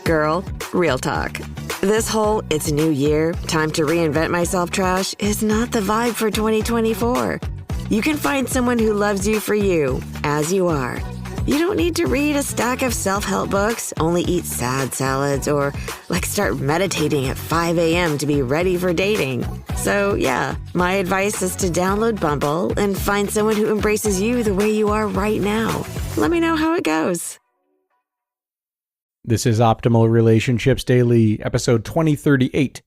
Girl, real talk. This whole "it's a new year, time to reinvent myself" trash is not the vibe for 2024. You can find someone who loves you for you, as you are. You don't need to read a stack of self-help books, only eat sad salads, or start meditating at 5 a.m. to be ready for dating. So yeah, my advice is to download Bumble and find someone who embraces you the way you are right now. Let me know how it goes. This is Optimal Relationships Daily, episode 2038,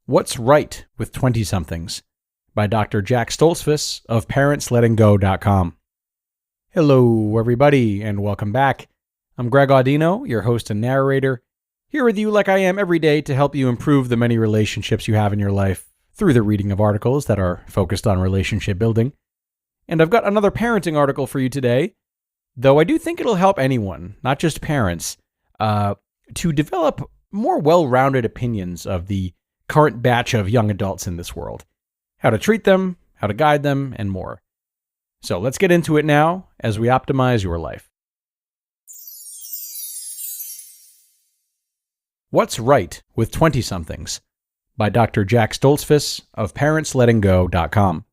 What's Right with 20-Somethings, by Dr. Jack Stoltzfus of ParentsLettingGo.com. Hello, everybody, and welcome back. I'm Greg Audino, your host and narrator, here with you like I am every day to help you improve the many relationships you have in your life through the reading of articles that are focused on relationship building. And I've got another parenting article for you today, though I do think it'll help anyone, not just parents, to develop more well-rounded opinions of the current batch of young adults in this world, how to treat them, how to guide them, and more. So let's get into it now as we optimize your life. What's Right with 20-Somethings, by Dr. Jack Stoltzfus of ParentsLettingGo.com.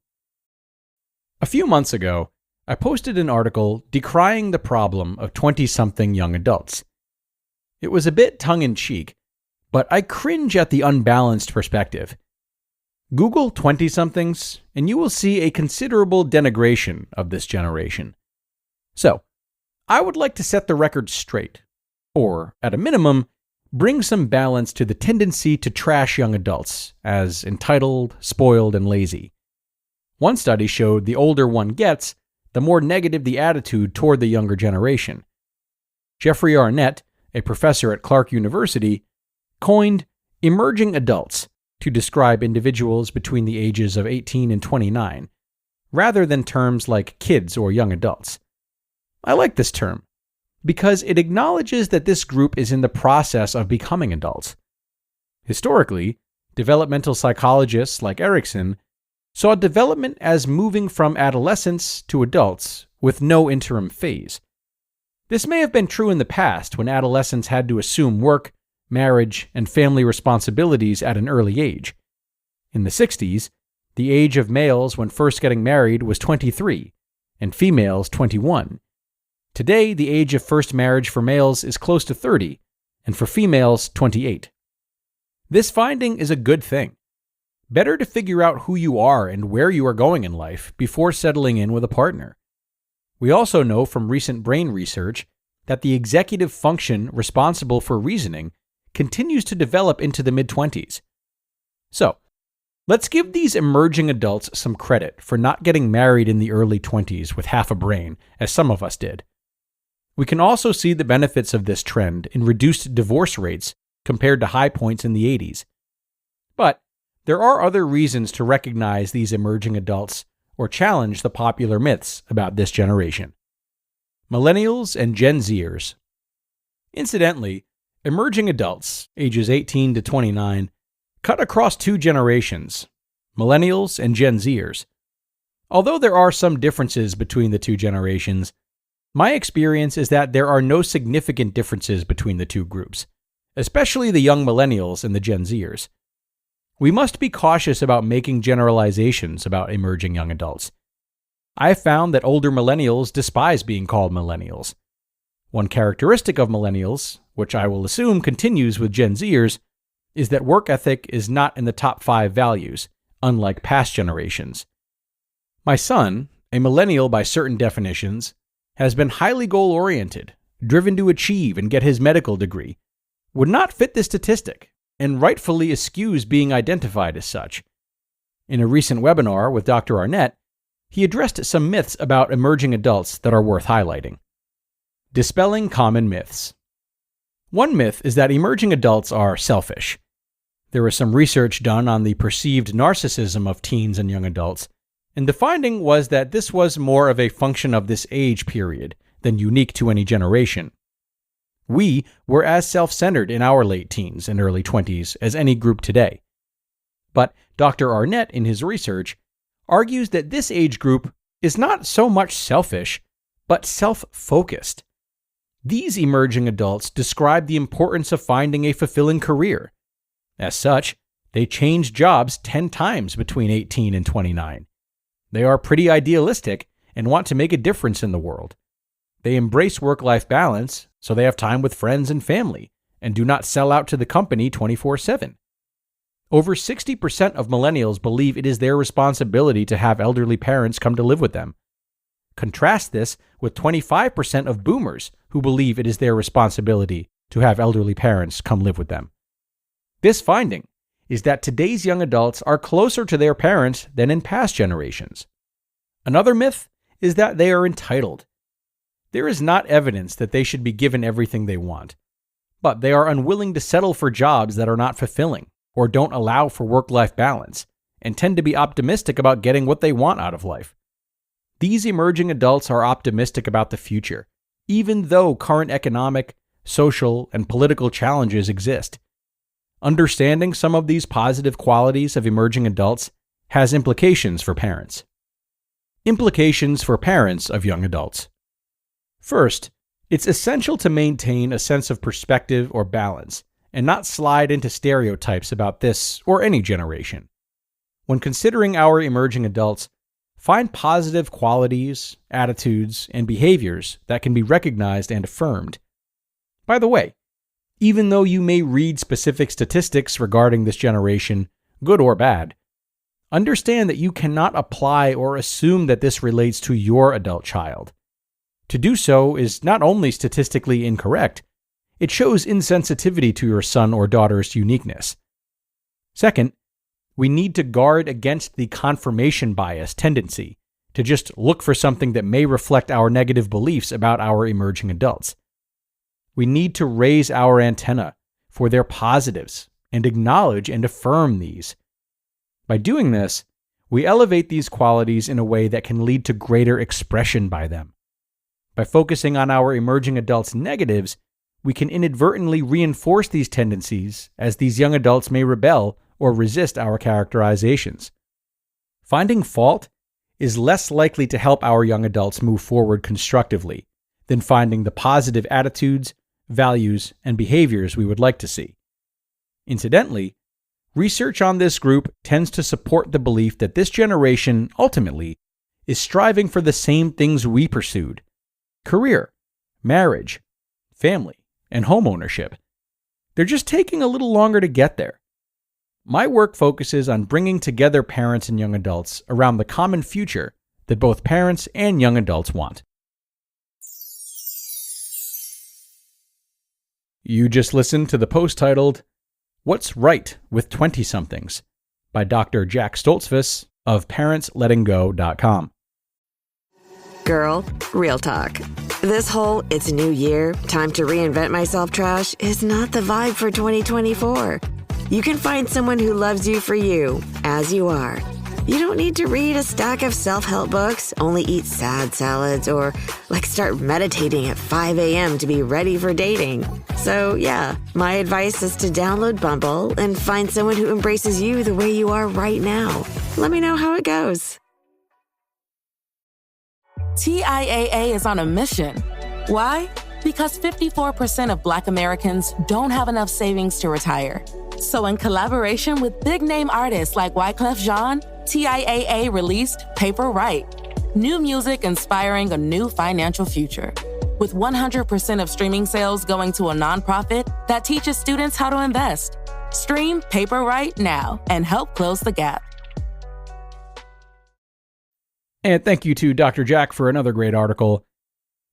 A few months ago, I posted an article decrying the problem of 20-something young adults. It was a bit tongue-in-cheek, but I cringe at the unbalanced perspective. Google 20-somethings, and you will see a considerable denigration of this generation. So, I would like to set the record straight, or, at a minimum, bring some balance to the tendency to trash young adults as entitled, spoiled, and lazy. One study showed the older one gets, the more negative the attitude toward the younger generation. Jeffrey Arnett, a professor at Clark University, coined emerging adults to describe individuals between the ages of 18 and 29, rather than terms like kids or young adults. I like this term because it acknowledges that this group is in the process of becoming adults. Historically, developmental psychologists like Erickson saw development as moving from adolescence to adults with no interim phase. This may have been true in the past when adolescents had to assume work, marriage, and family responsibilities at an early age. In the 60s, the age of males when first getting married was 23, and females 21. Today, the age of first marriage for males is close to 30, and for females, 28. This finding is a good thing. Better to figure out who you are and where you are going in life before settling in with a partner. We also know from recent brain research that the executive function responsible for reasoning continues to develop into the mid-20s. So, let's give these emerging adults some credit for not getting married in the early 20s with half a brain, as some of us did. We can also see the benefits of this trend in reduced divorce rates compared to high points in the 80s. But there are other reasons to recognize these emerging adults or challenge the popular myths about this generation. Millennials and Gen Zers. Incidentally, emerging adults, ages 18 to 29, cut across two generations, millennials and Gen Zers. Although there are some differences between the two generations, my experience is that there are no significant differences between the two groups, especially the young millennials and the Gen Zers. We must be cautious about making generalizations about emerging young adults. I have found that older millennials despise being called millennials. One characteristic of millennials, which I will assume continues with Gen Zers, is that work ethic is not in the top 5 values, unlike past generations. My son, a millennial by certain definitions, has been highly goal-oriented, driven to achieve and get his medical degree, would not fit this statistic, and rightfully eschews being identified as such. In a recent webinar with Dr. Arnett, he addressed some myths about emerging adults that are worth highlighting. Dispelling common myths. One myth is that emerging adults are selfish. There was some research done on the perceived narcissism of teens and young adults, and the finding was that this was more of a function of this age period than unique to any generation. We were as self-centered in our late teens and early 20s as any group today. But Dr. Arnett, in his research, argues that this age group is not so much selfish, but self-focused. These emerging adults describe the importance of finding a fulfilling career. As such, they change jobs 10 times between 18 and 29. They are pretty idealistic and want to make a difference in the world. They embrace work-life balance, so they have time with friends and family, and do not sell out to the company 24/7. Over 60% of millennials believe it is their responsibility to have elderly parents come to live with them. Contrast this with 25% of boomers who believe it is their responsibility to have elderly parents come live with them. This finding is that today's young adults are closer to their parents than in past generations. Another myth is that they are entitled. There is not evidence that they should be given everything they want, but they are unwilling to settle for jobs that are not fulfilling or don't allow for work-life balance, and tend to be optimistic about getting what they want out of life. These emerging adults are optimistic about the future, even though current economic, social, and political challenges exist. Understanding some of these positive qualities of emerging adults has implications for parents. Implications for parents of young adults. First, it's essential to maintain a sense of perspective or balance, and not slide into stereotypes about this or any generation. When considering our emerging adults, find positive qualities, attitudes, and behaviors that can be recognized and affirmed. By the way, even though you may read specific statistics regarding this generation, good or bad, understand that you cannot apply or assume that this relates to your adult child. To do so is not only statistically incorrect, it shows insensitivity to your son or daughter's uniqueness. Second, we need to guard against the confirmation bias tendency to just look for something that may reflect our negative beliefs about our emerging adults. We need to raise our antenna for their positives and acknowledge and affirm these. By doing this, we elevate these qualities in a way that can lead to greater expression by them. By focusing on our emerging adults' negatives, we can inadvertently reinforce these tendencies as these young adults may rebel or resist our characterizations. Finding fault is less likely to help our young adults move forward constructively than finding the positive attitudes, values, and behaviors we would like to see. Incidentally, research on this group tends to support the belief that this generation, ultimately, is striving for the same things we pursued: career, marriage, family, and home ownership. They're just taking a little longer to get there. My work focuses on bringing together parents and young adults around the common future that both parents and young adults want. You just listened to the post titled, "What's Right with 20-Somethings?" by Dr. Jack Stoltzfus of ParentsLettingGo.com. Girl, real talk. This whole "it's a new year, time to reinvent myself" trash is not the vibe for 2024. You can find someone who loves you for you, as you are. You don't need to read a stack of self-help books, only eat sad salads, or start meditating at 5 a.m. to be ready for dating. So yeah, my advice is to download Bumble and find someone who embraces you the way you are right now. Let me know how it goes. TIAA is on a mission. Why? Because 54% of Black Americans don't have enough savings to retire. So in collaboration with big-name artists like Wyclef Jean, TIAA released Paper Right, new music inspiring a new financial future. With 100% of streaming sales going to a nonprofit that teaches students how to invest. Stream Paper Right now and help close the gap. And thank you to Dr. Jack for another great article.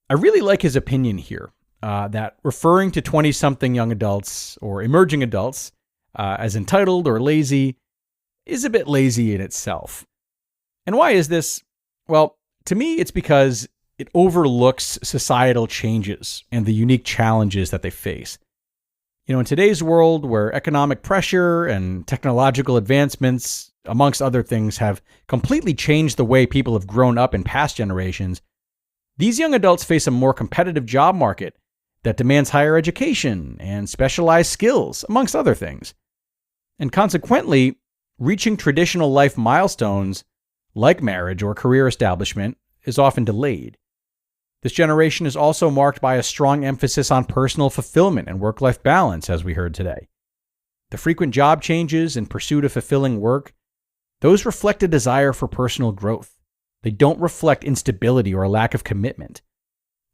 I really like his opinion here, that referring to 20-something young adults or emerging adults as entitled or lazy is a bit lazy in itself. And why is this? Well, to me, it's because it overlooks societal changes and the unique challenges that they face. In today's world where economic pressure and technological advancements, amongst other things, have completely changed the way people have grown up in past generations, these young adults face a more competitive job market that demands higher education and specialized skills, amongst other things. And consequently, reaching traditional life milestones like marriage or career establishment is often delayed. This generation is also marked by a strong emphasis on personal fulfillment and work-life balance, as we heard today. The frequent job changes in pursuit of fulfilling work, those reflect a desire for personal growth. They don't reflect instability or a lack of commitment.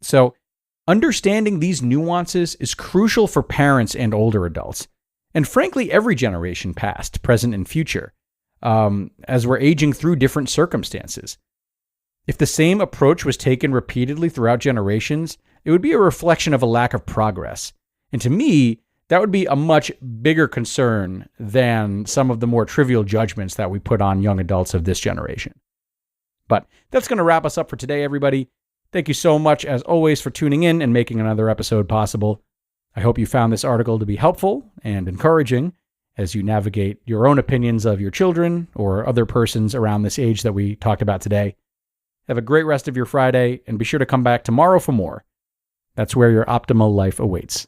So, understanding these nuances is crucial for parents and older adults, and frankly, every generation past, present, and future, as we're aging through different circumstances. If the same approach was taken repeatedly throughout generations, it would be a reflection of a lack of progress. And to me, that would be a much bigger concern than some of the more trivial judgments that we put on young adults of this generation. But that's going to wrap us up for today, everybody. Thank you so much, as always, for tuning in and making another episode possible. I hope you found this article to be helpful and encouraging as you navigate your own opinions of your children or other persons around this age that we talked about today. Have a great rest of your Friday, and be sure to come back tomorrow for more. That's where your optimal life awaits.